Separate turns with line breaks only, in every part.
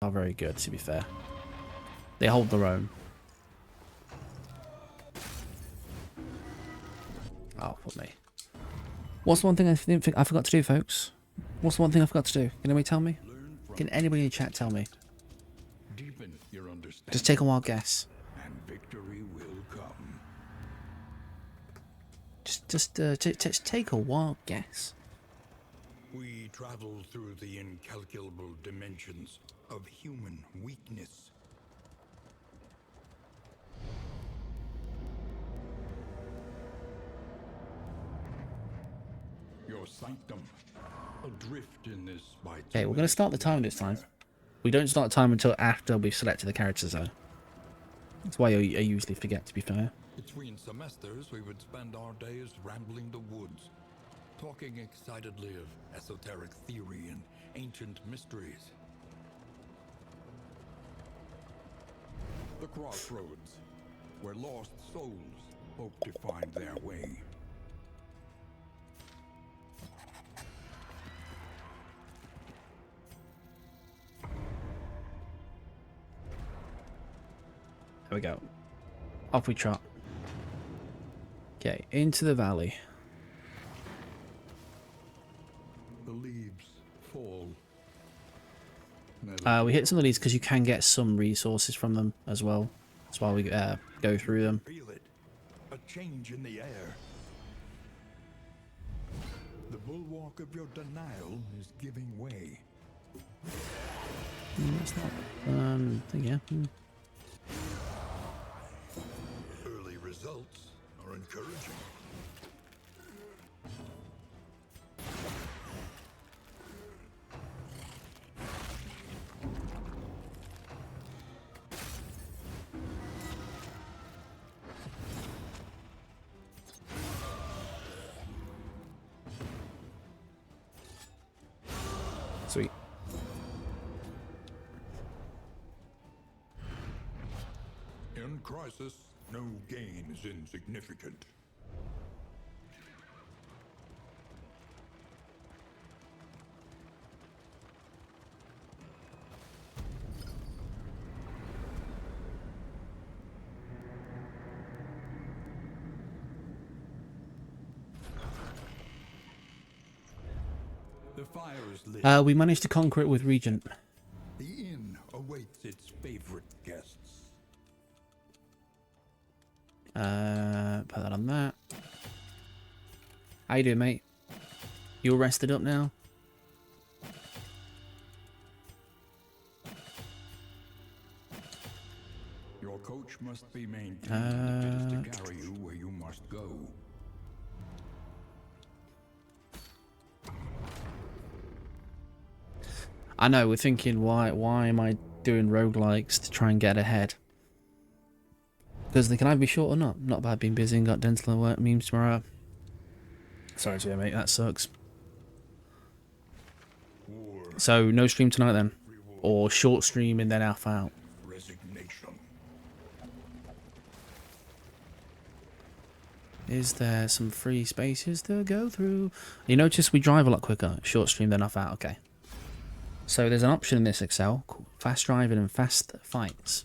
are very good, to be fair. They hold their own. Oh, fuck me. What's the one thing I forgot to do, folks? What's the one thing I forgot to do? Can anybody tell me? Can anybody in the chat tell me?
Deepen your understanding.
Just take a wild guess.
And victory will come.
Just take a wild guess.
We travel through the incalculable dimensions of human weakness. Your sanctum, adrift in this by.
Okay, we're going to start the time this time. We don't start the time until after we've selected the characters, though. That's why I usually forget, to be fair.
Between semesters, we would spend our days rambling the woods, talking excitedly of esoteric theory and ancient mysteries. The crossroads, where lost souls hope to find their way.
There we go. Off we trot. Okay, into the valley.
The leaves fall.
We hit some of these because you can get some resources from them as well. That's why we go through them.
Feel it. A change in the air. The bulwark of your denial is giving way.
It's not. Yeah.
Early results are encouraging.
Sweet.
In crisis, no gain is insignificant. The fire is lit.
We managed to conquer it with Regent.
The inn awaits its favorite guests.
Put that on that. How you doing, mate? You all rested up now?
Your coach must be maintained if it is to carry you where you must go.
I know, we're thinking, why am I doing roguelikes to try and get ahead? Because they can either be short or not. Not bad being busy and got dental work memes tomorrow. Sorry to hear, mate, that sucks. So, no stream tonight then? Or short stream and then alpha out?
Resignation.
Is there some free spaces to go through? You notice we drive a lot quicker. Short stream then alpha out, okay. So there's an option in this Excel called fast driving and fast fights,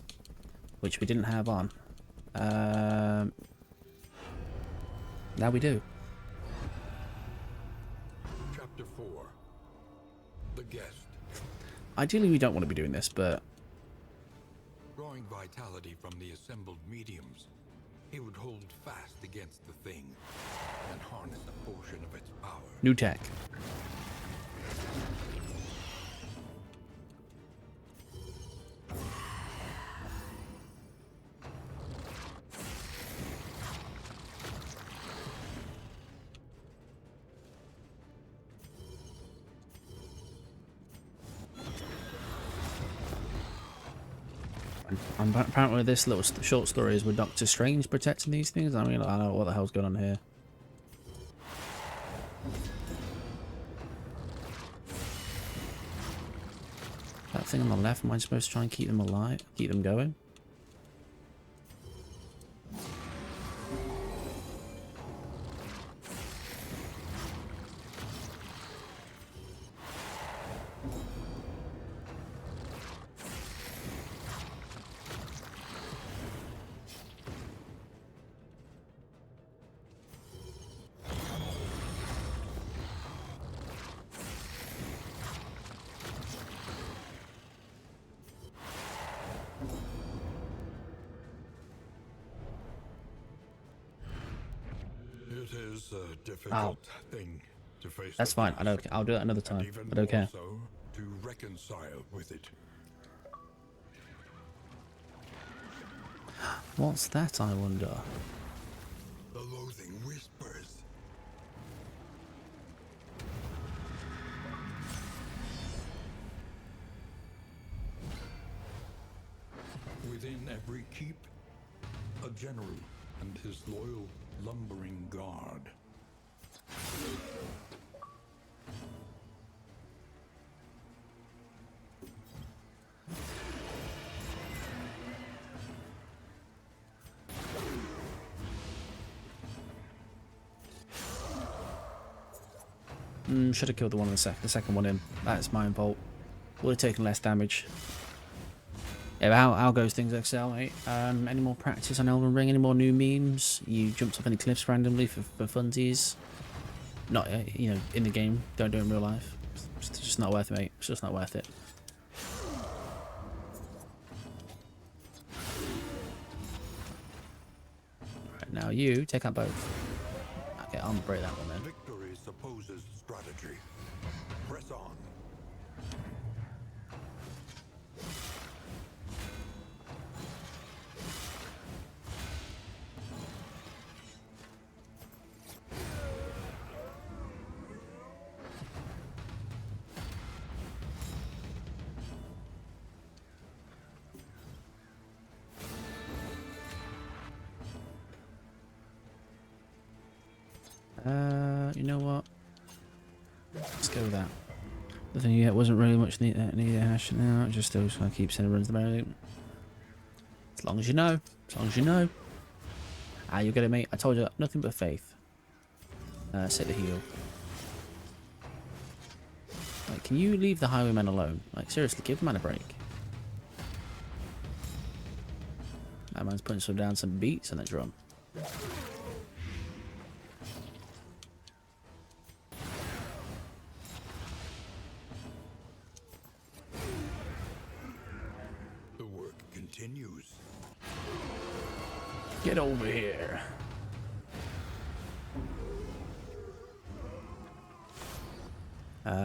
which we didn't have on. Now we do.
Chapter 4. The guest.
Ideally we don't want to be doing this, but
Drawing vitality from the assembled mediums, he would hold fast against the thing and harness a portion of its power.
new tech. And apparently this little short story is with Doctor Strange protecting these things. I mean, I don't know what the hell's going on here. That thing on the left, am I supposed to try and keep them alive? Keep them going?
It is a difficult thing to face.
That's fine. I don't. I'll do it another time.
Even
I don't care.
more so to reconcile with it.
What's that, I wonder?
The loathing whispers. Within every keep, a general and his loyal lumbering guard.
Should have killed the second one in. That's my fault. Would have taken less damage. Yeah, but how goes things, Excel, mate? Any more practice on Elden Ring? Any more new memes? You jumped off any cliffs randomly for funsies? Not, you know, in the game. Don't do it in real life. It's just not worth it, mate. It's just not worth it. Right, now you take out both. Okay, I'll break that one then.
Victory supposes strategy. Press on.
You know what? Let's go with that. The thing yet wasn't really much need hash now. Just still trying to keep sending runs the barrel. As long as you know. As long as you know. Ah, you get it, mate. I told you, nothing but faith. Set the heal. Like, can you leave the highwayman alone? Like, seriously, give the man a break. That man's putting down some beats on that drum.
Continues.
Get over here.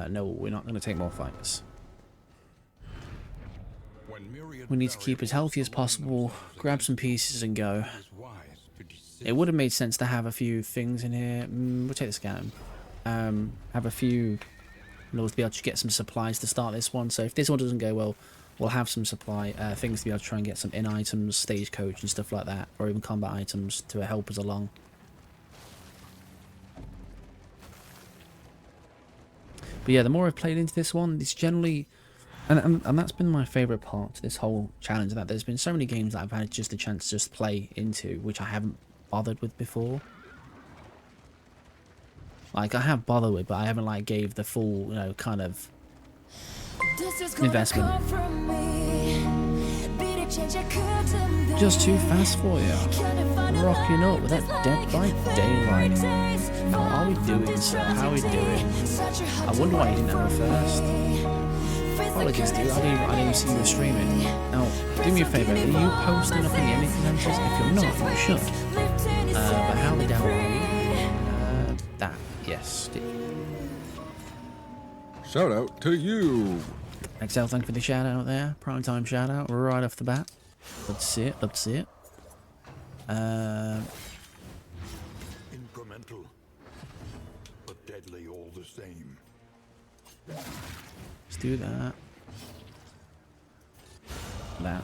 No, we're not going to take more fights. We need to keep as healthy as possible, grab some pieces and go. It would have made sense to have a few things in here. We'll take the scan. Have a few in order to be able to get some supplies to start this one. So if this one doesn't go well, we'll have some supply things to be able to try and get some in items, stagecoach and stuff like that, or even combat items to help us along. But yeah, the more I've played into this one, it's generally, and that's been my favourite part to this whole challenge, that there's been so many games that I've had just a chance to just play into, which I haven't bothered with before. Like, I have bothered with, but I haven't, like, gave the full, you know, kind of investment. Just too fast for you. Rocking up with that Dead by Daylight. How are we doing, sir? How are we doing? I wonder why you didn't have it first. Apologies, dude. I didn't even see you were streaming. Now, do me a favour. Are you posting up any influencers? If you're not, you should. But how the devil are you? That. Yes.
Shout out to you.
Excel, thank you for the shout out there. Prime time shout out right off the bat. Love to see it. Love to see it.
Incremental, but deadly all the same.
Let's do that. That.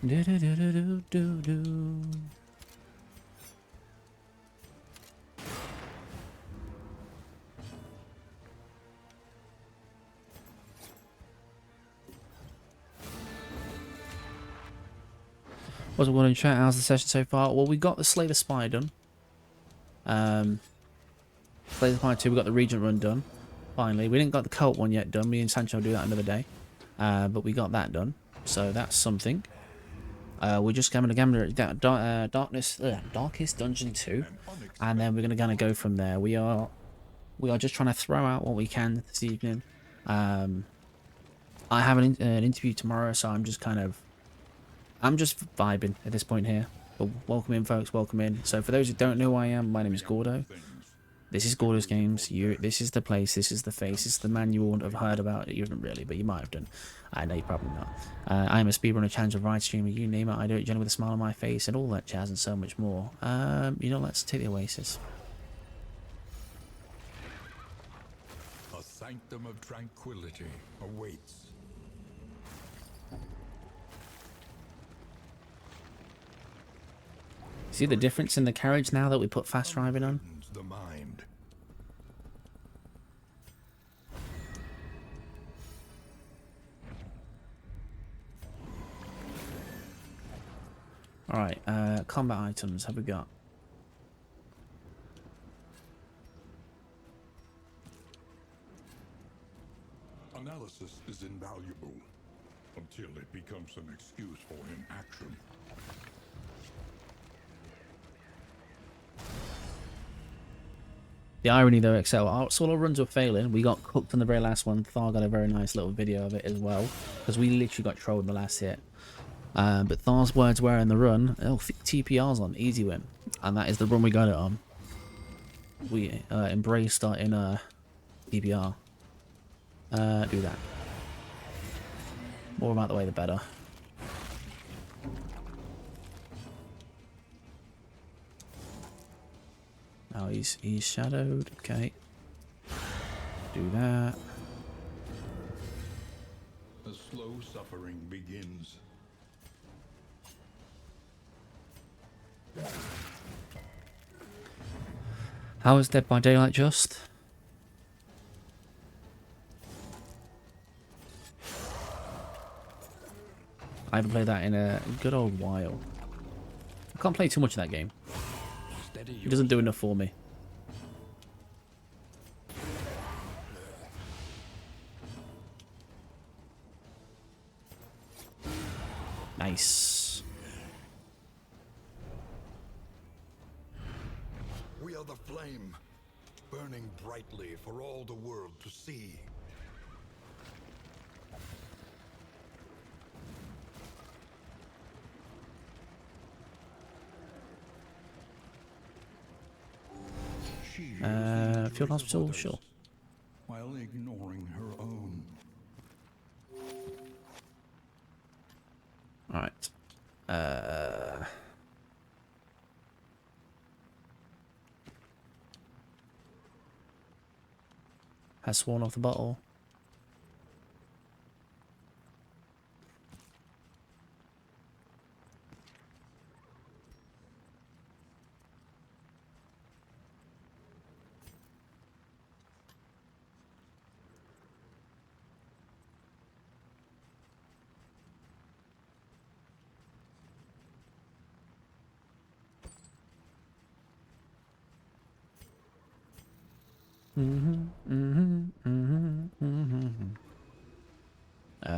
Do do do do do do. What's going on in chat? How's the session so far? Well, we got the Slay the Spy done. Slay the Spy 2, we got the Regent run done. Finally, we didn't got the Cult one yet done. Me and Sancho will do that another day. But we got that done, so that's something. We're just going to gamble at Darkest Dungeon 2, and then we're going to kind of go from there. We are just trying to throw out what we can this evening. I have an interview tomorrow, so I'm just kind of I'm just vibing at this point here. But welcome in, folks. Welcome in. So for those who don't know who I am, my name is Gordo. This is Gordo's Games. This is the place. This is the face. This is the man you wouldn't have heard about. You haven't really, but you might have done. I know you probably not. I am a speedrunner, challenger, ride streamer. You name it, I do it. Generally with a smile on my face and all that jazz and so much more. You know, let's take the Oasis.
A sanctum of tranquility awaits.
See the difference in the carriage now that we put fast driving on?
The mind.
Alright, combat items, have we got?
Analysis is invaluable until it becomes an excuse for inaction.
The irony though, Excel, our solo runs were failing. We got cooked on the very last one. Thar got a very nice little video of it as well, because we literally got trolled in the last hit. But Thar's words were in the run, oh, TPR's on, easy win. And that is the run we got it on. We embraced our inner TPR. Do that. More about the way the better. Oh, he's shadowed. Okay. Do that.
The slow suffering begins.
How is Dead by Daylight just? I haven't played that in a good old while. I can't play too much of that game. It doesn't do enough for me. Nice.
We are the flame, burning brightly for all the world to see.
Field hospital, sure.
While ignoring her own.
Alright. Has sworn off the bottle. Mm-hmm, mm-hmm, mm-hmm, mm-hmm.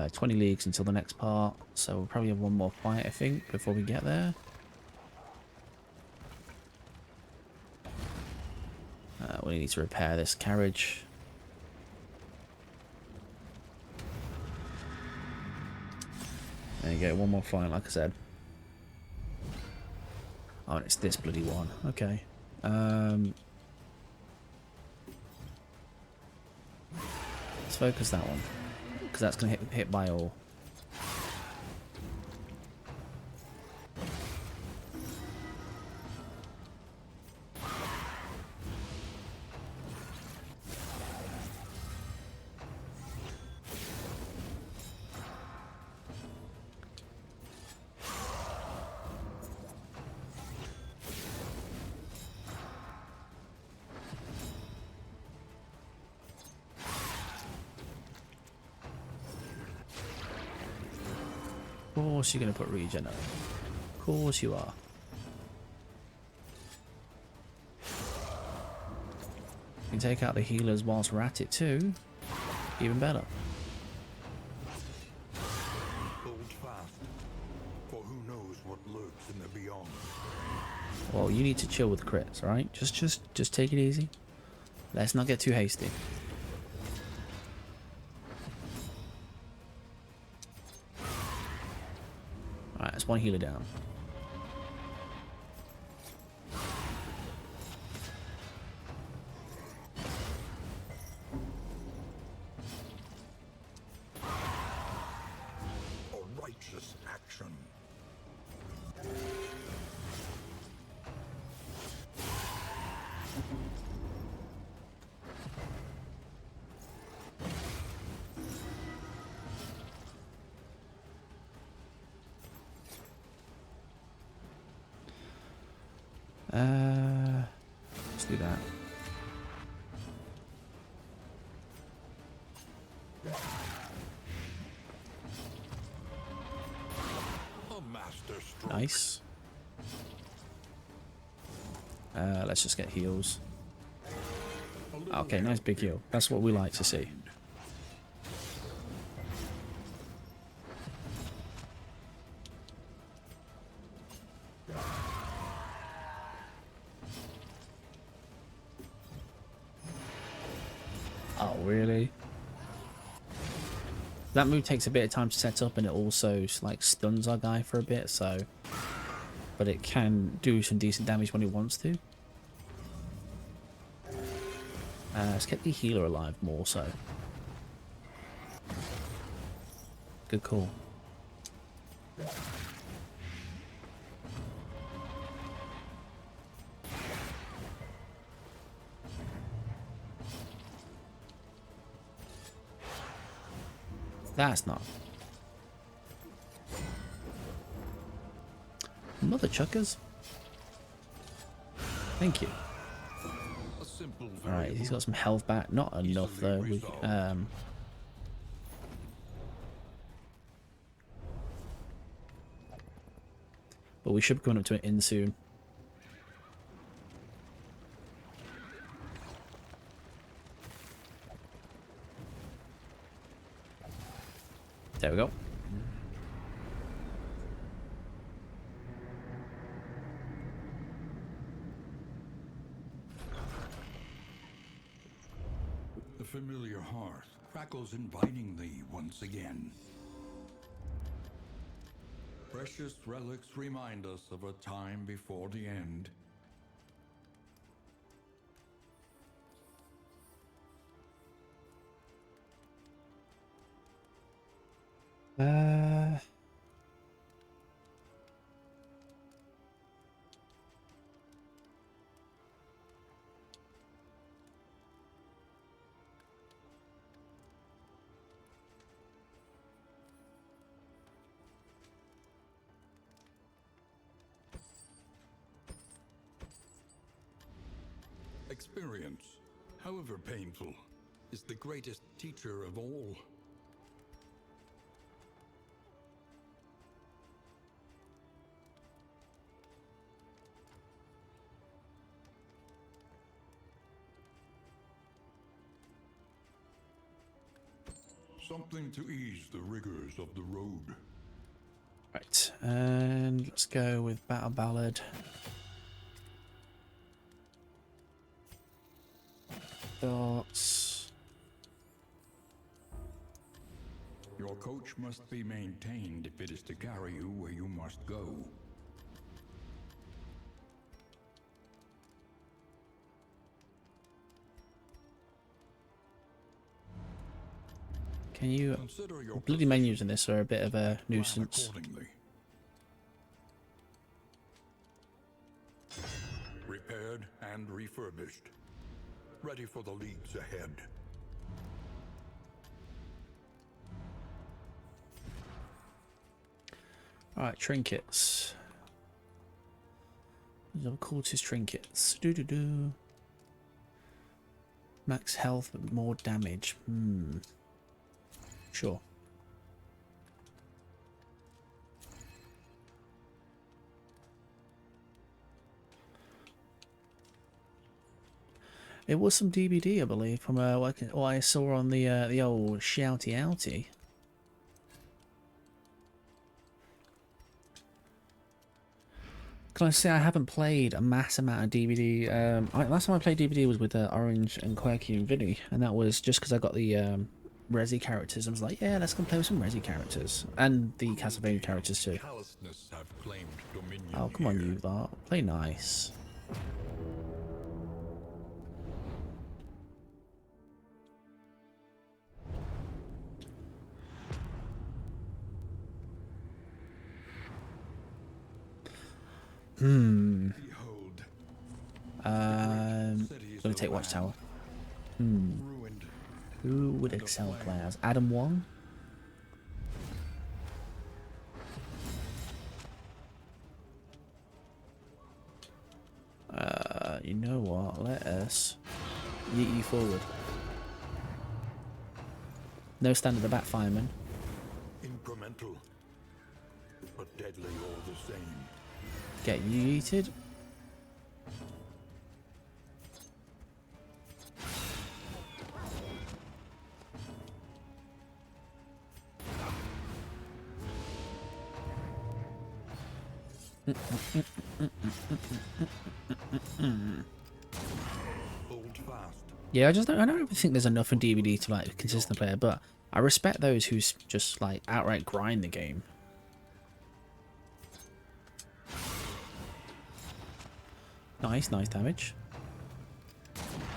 20 leagues until the next part, so we'll probably have one more fight, I think, before we get there. We need to repair this carriage. There you go, one more fight, like I said. Oh, and it's this bloody one. Okay. Let's focus that one, because that's going to hit by all. Of course you're going to put regen on. Of course you are. You can take out the healers whilst we're at it too. Even better.
Hold fast, for who knows what lurks in the beyond.
Well, you need to chill with crits, alright? Just take it easy. Let's not get too hasty. Alright, let's That's one healer down.
A righteous action.
Let's do that.
A master stroke.
Nice. Let's just get heals.
A little
Okay, nice big heal. That's what we like to see. Oh, really? That move takes a bit of time to set up, and it also like stuns our guy for a bit, so... But it can do some decent damage when it wants to. Let's get the healer alive more so. Good call. That's not. Mother chuckers. Thank you.
A simple
Alright, he's got some health back. Not enough though. We, but we should be coming up to an inn soon. There we go.
The familiar hearth crackles invitingly once again. Precious relics remind us of a time before the end. Experience, however painful, is the greatest teacher of all. Something to ease the rigors of the road.
Right, and let's go with Battle Ballad. Darts.
Your coach must be maintained if it is to carry you where you must go.
Can you...
Consider your
Bloody menus in this are a bit of a
plan
nuisance.
accordingly. Repaired and refurbished. Ready for the leagues ahead.
Alright, trinkets. These are cultist trinkets. Doo-doo-doo. Max health but more damage. Sure. It was some DBD, I believe, from what I saw on the old Shouty Outy. Can I say I haven't played a mass amount of DBD? Last time I played DBD was with Orange and Quirky and Vinny, and that was just because I got the Resi characters. I was like, yeah, let's go play with some Resi characters. And the Castlevania characters too.
Callousness have claimed dominion
Oh, come on,
here.
you lot. Play nice.
Behold, cities
Gonna
of
take Watchtower.
land ruined.
Who would excel play as? Adam Wong? You know what? Let us yeet you forward. No stand at the back, fireman.
Incremental, but deadly all the same.
Get you yeeted.
Hold fast.
Yeah, I don't really think there's enough in DVD to like consistent player, but I respect those who just like outright grind the game. Nice damage.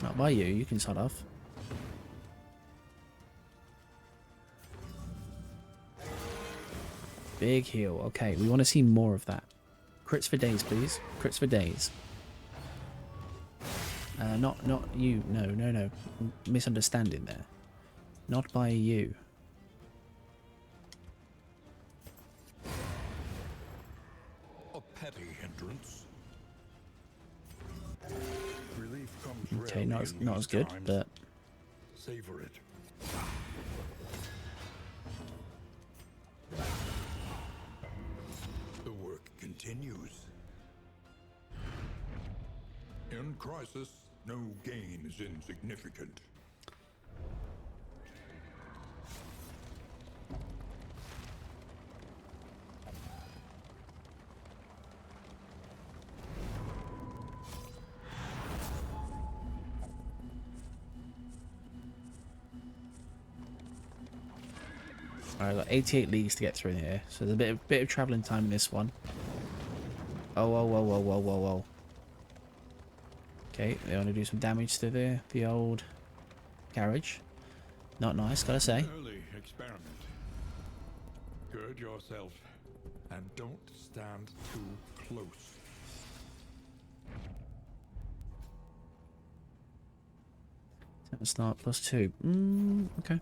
Not by you, you can start off. Big heal. Okay, we want to see more of that. Crits for days, please. Crits for days. Not you. No. Misunderstanding there. Not by you.
A petty hindrance. Relief comes
Okay,
rarely
not
in
as
these
good,
times.
but
Savor it. The work continues. In crisis, no gain is insignificant.
Alright, I've got 88 leagues to get through here, so there's a bit of travelling time in this one. Oh, whoa. Okay, they want to do some damage to the old carriage. Not nice, gotta say.
Early experiment. Gird yourself and don't stand too close.
Start +2. Okay.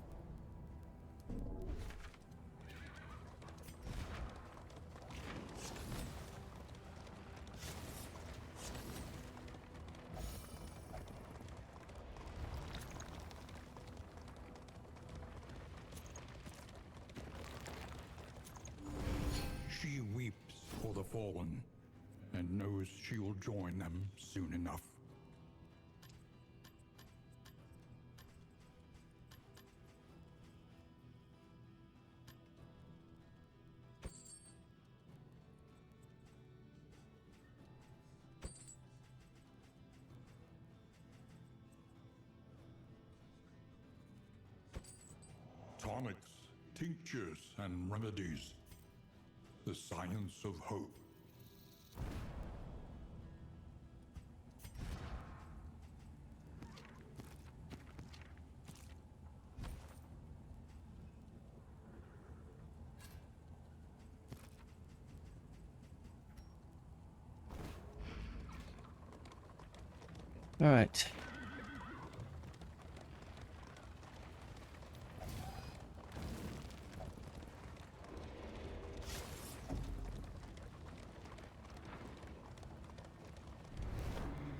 She weeps for the fallen and knows she will join them soon enough. Tonics, tinctures, and remedies. The science of hope.
All right.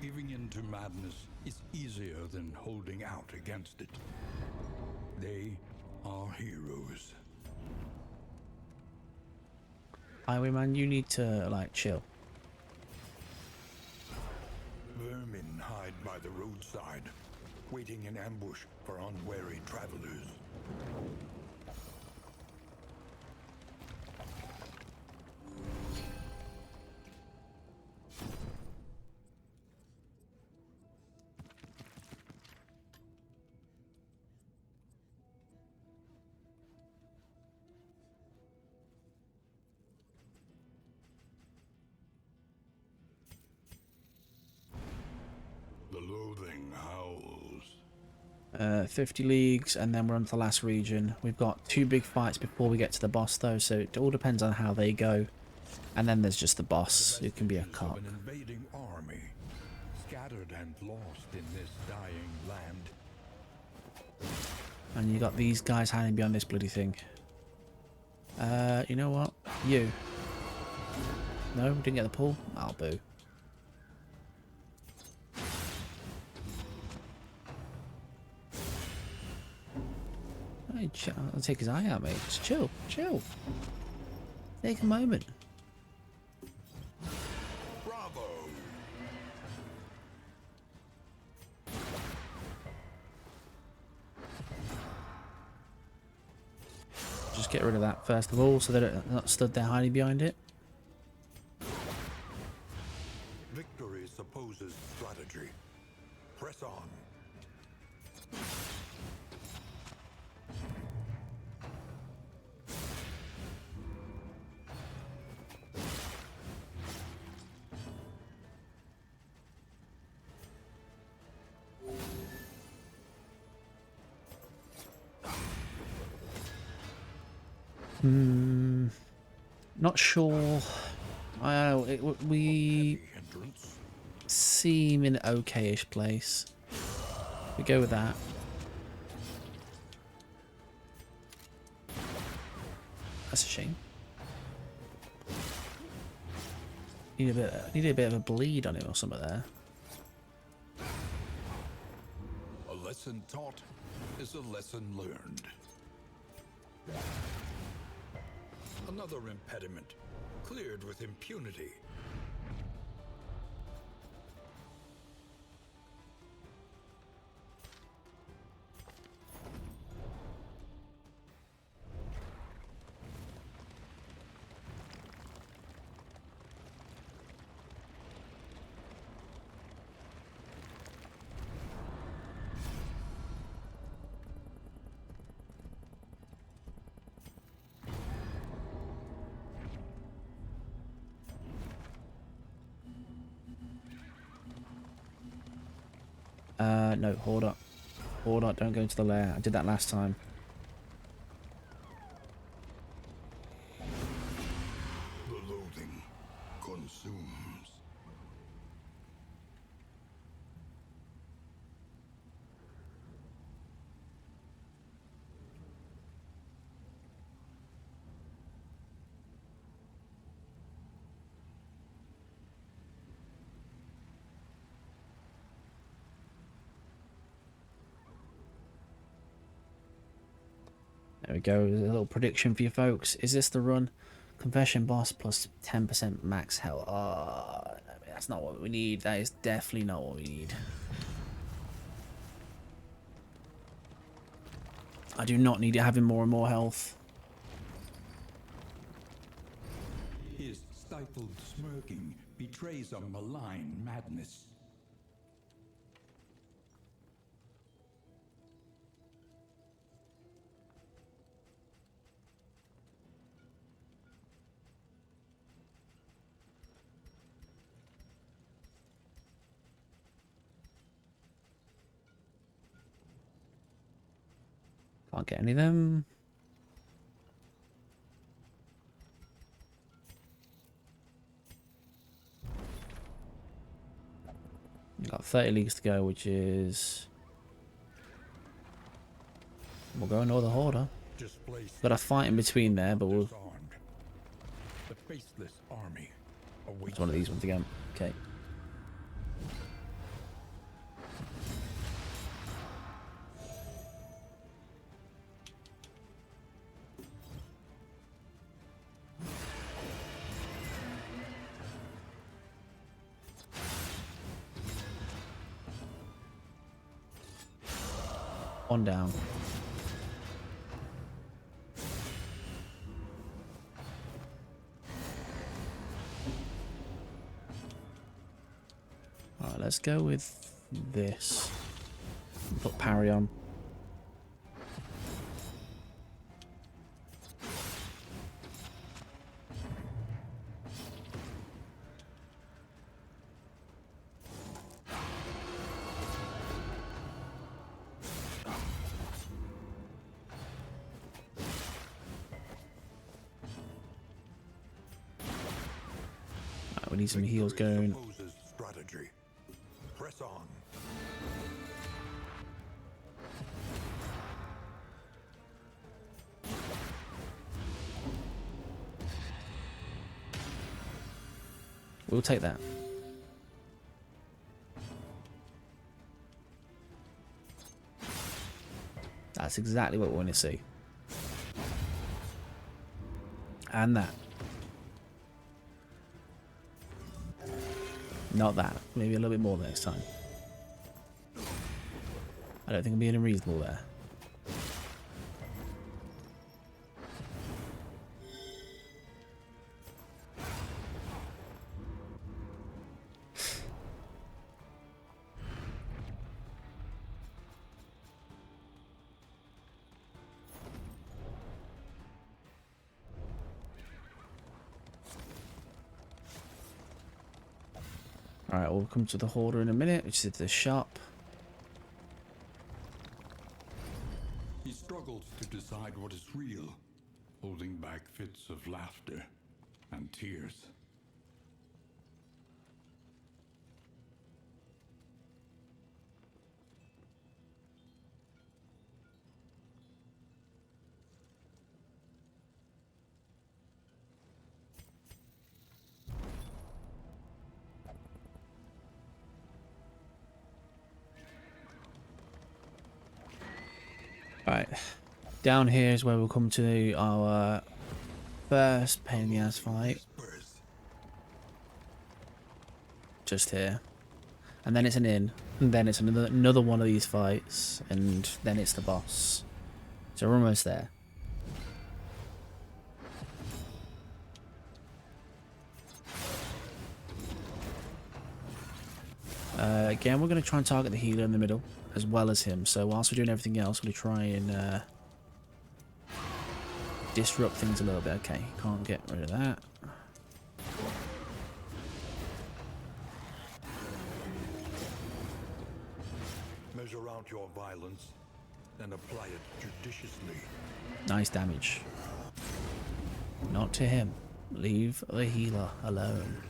Giving in to madness is easier than holding out against it. They are heroes.
Highwayman, you need to like chill.
Vermin hide by the roadside, waiting in ambush for unwary travelers. loathing howls.
50 leagues, and then we're on to the last region. We've got 2 big fights before we get to the boss, though, so it all depends on how they go. And then there's just the boss, who can be a
Vestiges
cop.
of an invading army, scattered and lost in this dying land.
And you got these guys hiding behind this bloody thing. You know what? You. No, didn't get the pull? I'll boo. Hey, I'll take his eye out, mate. Just chill, chill. Take a moment.
Bravo!
Just get rid of that first of all, so they're not stood there hiding behind it.
Victory supposes strategy. Press on.
Not sure. We
Heavy hindrance.
seem in an okay-ish place. We go with that. That's a shame. Need a bit of a bleed on him or something there.
A lesson taught is a lesson learned. Another impediment, cleared with impunity.
No, hold up. Hold up, don't go into the lair. I did that last time.
The loathing consumes.
There we go. A little prediction for you folks. Is this the run? Confession boss plus 10% max health. Oh, that's not what we need. That is definitely not what we need. I do not need it having more and more health.
His stifled smirking betrays a malign madness.
Can't get any of them. Got 30 leagues to go, which is... We'll go another Horder. Got a fight in between there, but we'll...
Disarmed. The faceless army awaits.
It's one of these ones again. Okay. One down. Alright, let's go with this. Put parry on. We need some heals going.
Opposes strategy. Press on.
We'll take that. That's exactly what we want to see. And that. Not that. Maybe a little bit more next time. I don't think I'm being unreasonable there. Alright, we'll come to the Hoarder in a minute, which is the shop.
He struggles to decide what is real, holding back fits of laughter and tears.
Right, down here is where we'll come to our first pain in the ass fight.
Whispers.
Just here. And then it's an inn. And then it's another one of these fights. And then it's the boss. So we're almost there. Again, we're going to try and target the healer in the middle, as well as him. So whilst we're doing everything else, we're going to try and disrupt things a little bit. Okay, can't get rid of that.
Measure out your violence and apply it judiciously.
Nice damage. Not to him. Leave the healer alone.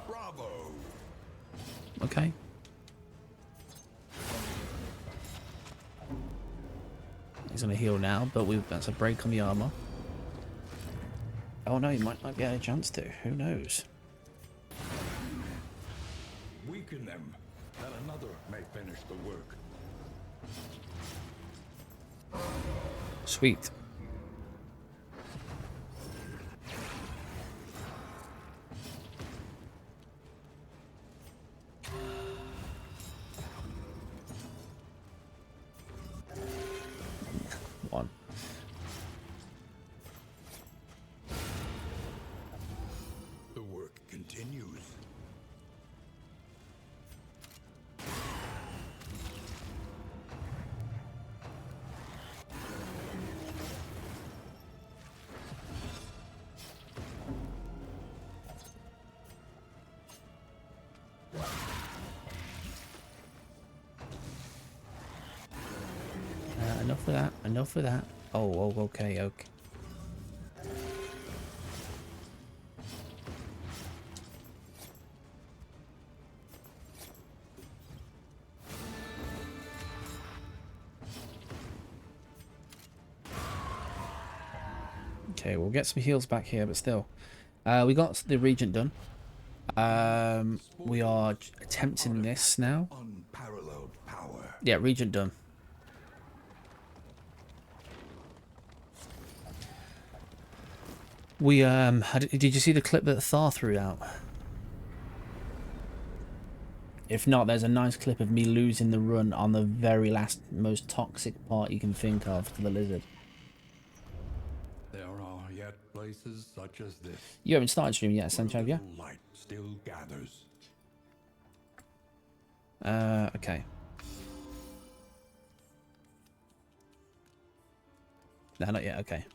Bravo!
Okay. He's gonna heal now, but that's a break on the armor. Oh no, he might not get a chance to. Who knows?
Weaken them, that another may finish the work.
Sweet. One.
The work continues.
Enough of that. Enough of that. Oh, okay, okay. Okay, we'll get some heals back here, but still. We got the Regent done. We are attempting this now.
Unparalleled power.
Yeah, Regent done. We did you see the clip that Thar threw out? If not, there's a nice clip of me losing the run on the very last, most toxic part you can think of to the lizard.
There are yet places such as this.
You haven't started streaming yet, Sancho, have you?
Little light still gathers.
Okay. No, not yet, okay.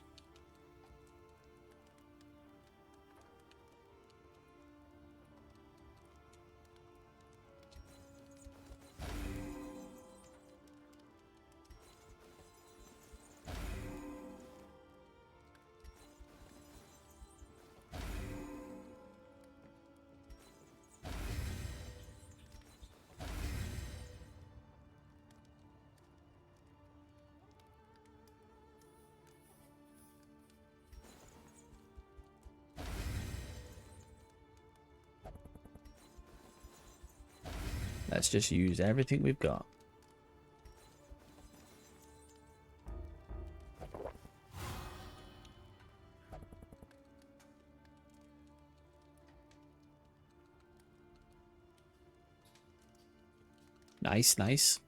Let's just use everything we've got. Nice, nice.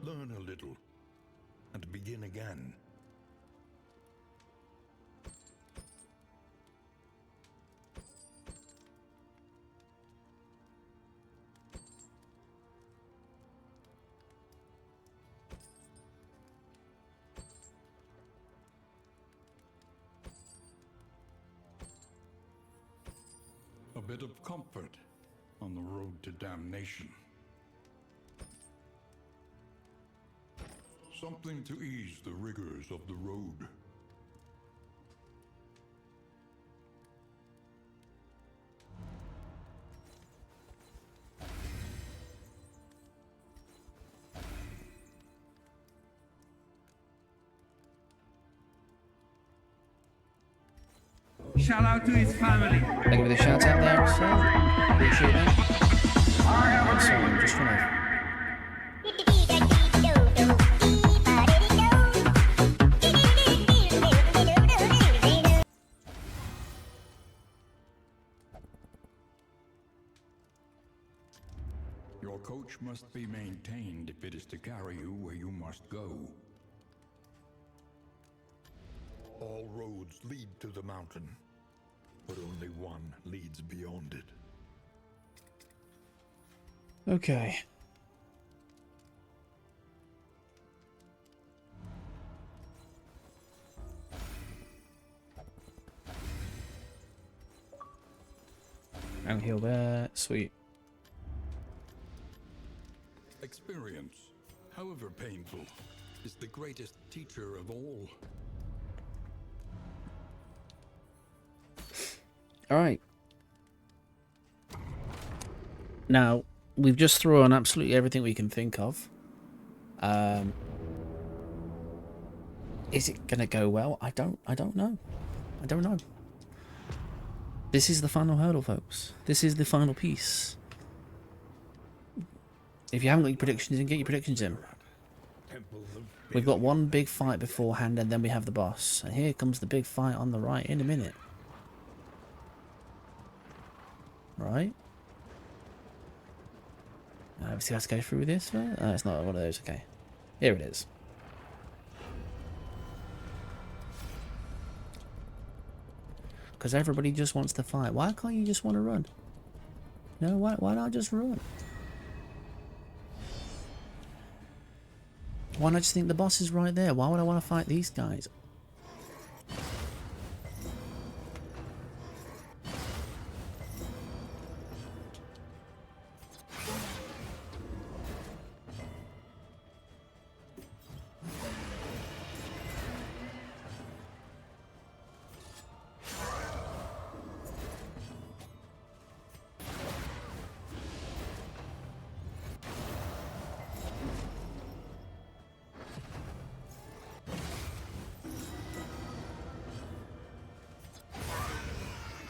Learn a little and begin again. A bit of comfort on the road to damnation. Something to ease the rigors of the road.
Shout out to his family.
Thank you for the shout out there, so appreciate that. Sorry, I'm just trying to.
Your coach must be maintained if it is to carry you where you must go. All roads lead to the mountain, but only one leads beyond it.
Okay. And heal there. Sweet.
Experience, however painful, is the greatest teacher of all.
Alright. Now, we've just thrown absolutely everything we can think of. Is it gonna go well? I don't know. I don't know. This is the final hurdle, folks. This is the final piece. If you haven't got your predictions in, get your predictions in. We've got one big fight beforehand, and then we have the boss. And here comes the big fight on the right in a minute. Right? Obviously, let's go through with this. It's not one of those. Okay. Here it is. Because everybody just wants to fight. Why can't you just want to run? No, why not just run? Why not just think the boss is right there? Why would I want to fight these guys?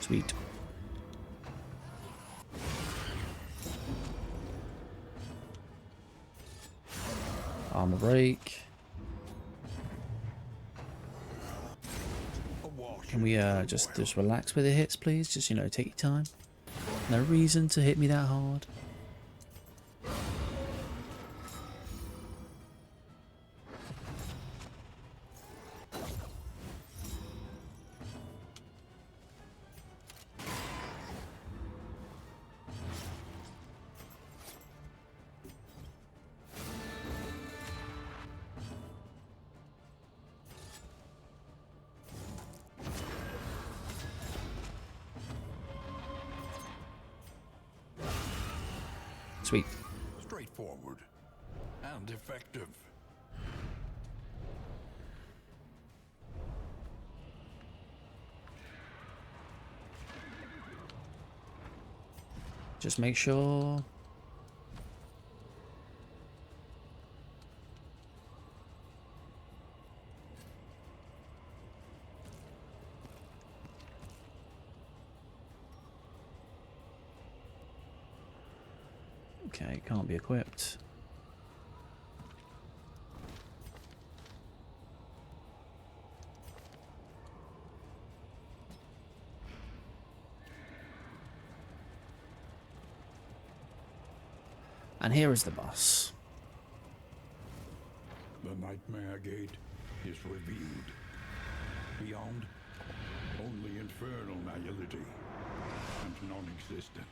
Sweet. Armor break. Can we just relax with the hits, please? Just, you know, take your time. No reason to hit me that hard. Sweet.
Straightforward and effective.
Just make sure. Okay, can't be equipped. And here is the boss.
The Nightmare Gate is revealed. Beyond, only infernal nihility and non-existence.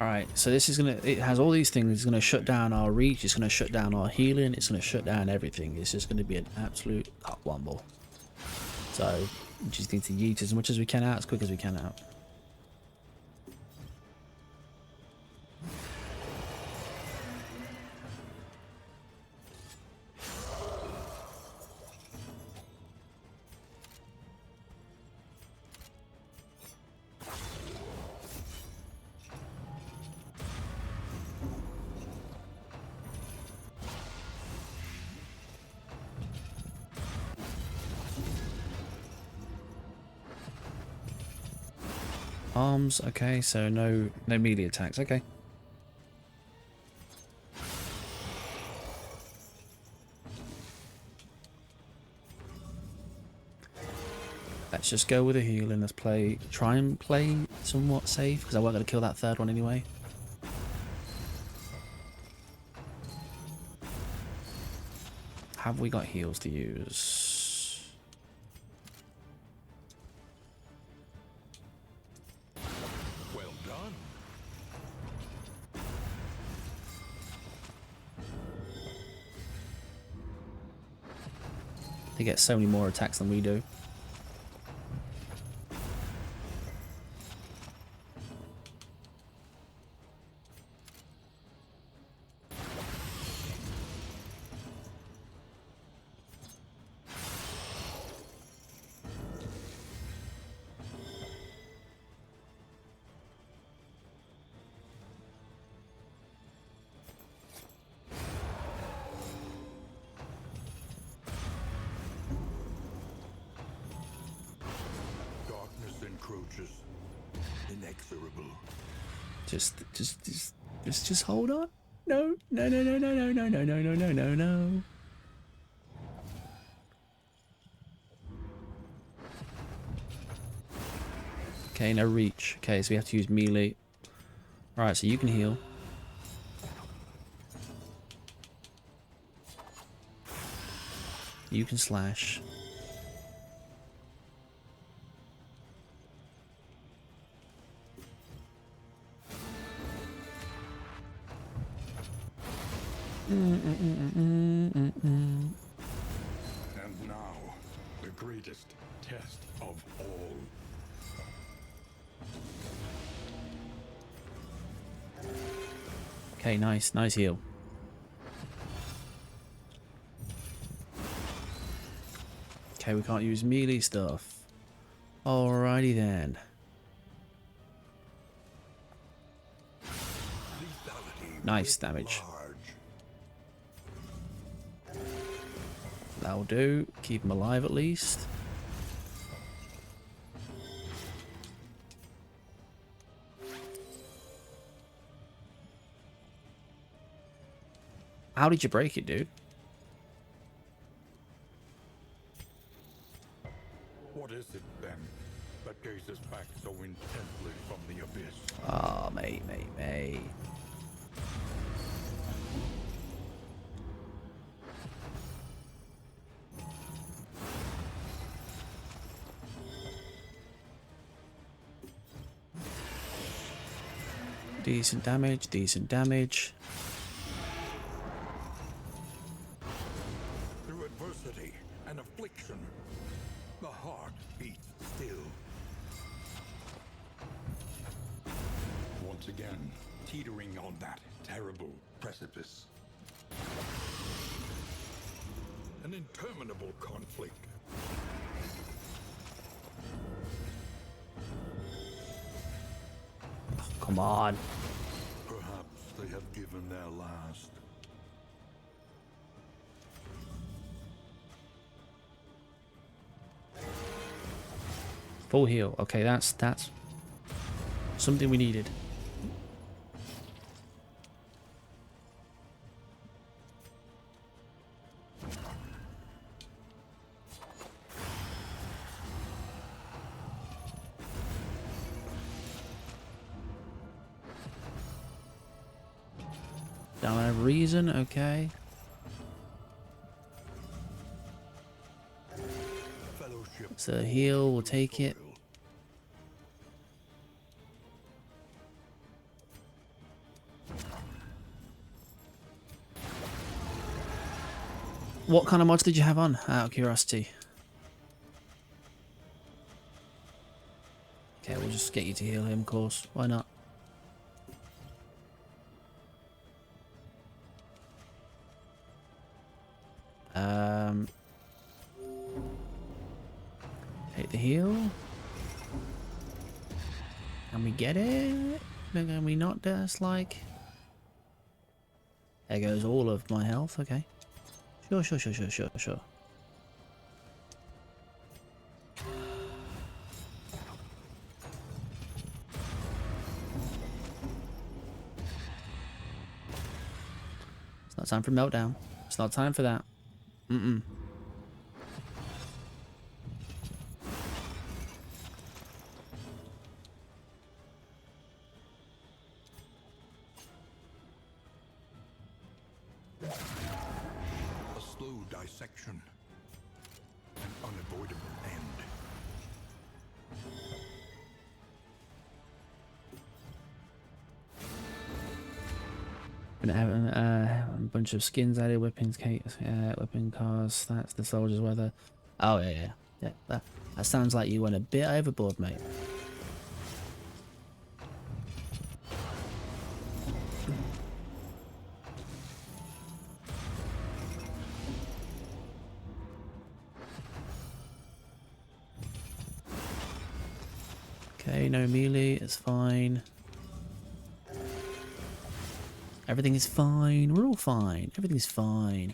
Alright, so this is gonna, it has all these things. It's gonna shut down our reach, it's gonna shut down our healing, it's gonna shut down everything. It's just gonna be an absolute cockwomble. So, we just need to yeet as much as we can out, as quick as we can out. Arms, okay, so no melee attacks, okay. Let's just go with a heal and let's try and play somewhat safe, because I wasn't going to kill that third one anyway. Have we got heals to use?
Well done.
They get so many more attacks than we do.
Darkness encroaches. Inexorable.
Just hold on. No. Okay, no reach. Okay, so we have to use melee. Alright, so you can heal. You can slash.
And now, the greatest test of all.
Okay, nice heal. Okay, we can't use melee stuff. Alrighty then. Nice damage. That'll do. Keep him alive at least. How did you break it, dude?
What is it then that gazes back so intently from the abyss?
Ah, mate. Decent damage.
Through adversity and affliction, the heart beats still. Once again, teetering on that terrible precipice. An interminable conflict.
Come on.
Perhaps they have given their last.
Full heal. Okay, that's something we needed. Don't have reason, okay.
Fellowship.
It's a heal, we'll take it. What kind of mods did you have on, out of curiosity? Okay, we'll just get you to heal him, of course. Why not? Take the heal. Can we get it? Can we not just like... There goes all of my health, okay. Sure. It's not time for meltdown. It's not time for that. Mm-mm.
A slow dissection. An unavoidable end.
Gonna have a bunch of skins added, weapons, weapon cars. That's the soldier's weather. Oh yeah. That sounds like you went a bit overboard, mate. Okay, no melee, it's fine. Everything is fine. We're all fine. Everything's fine.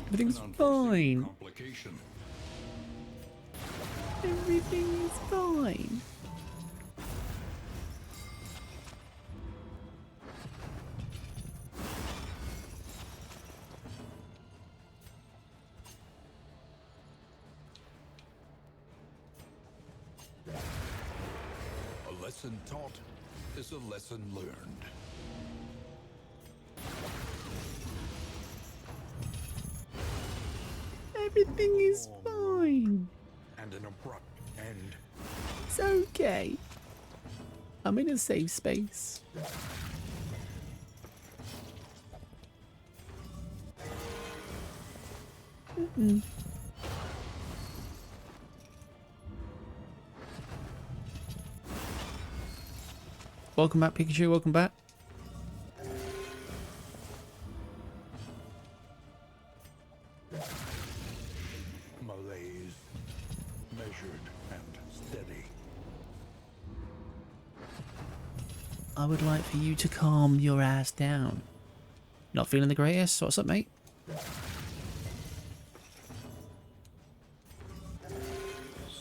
Everything's fine.
Complication.
Everything is fine.
A lesson taught is a lesson learned.
Everything is fine.
And an abrupt end.
It's okay. I'm in a safe space. Welcome back, Pikachu. Welcome back.
Malaise. Measured and steady.
I would like for you to calm your ass down. Not feeling the greatest? What's up, mate?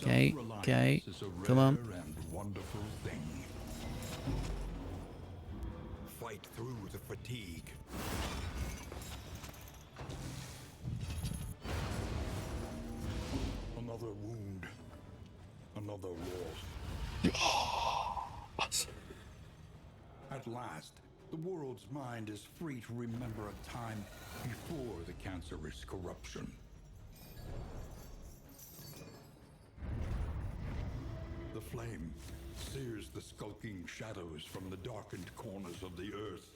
Okay, okay.
Self-reliance is a
Come on.
rare and wonderful thing. Fight through the fatigue. Another wound. Another loss. At last, the world's mind is free to remember a time before the cancerous corruption. The flame sears the skulking shadows from the darkened corners of the earth.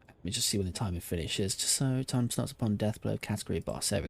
Let me just see when the timer finishes. Just so time starts upon death blow category boss. There we go.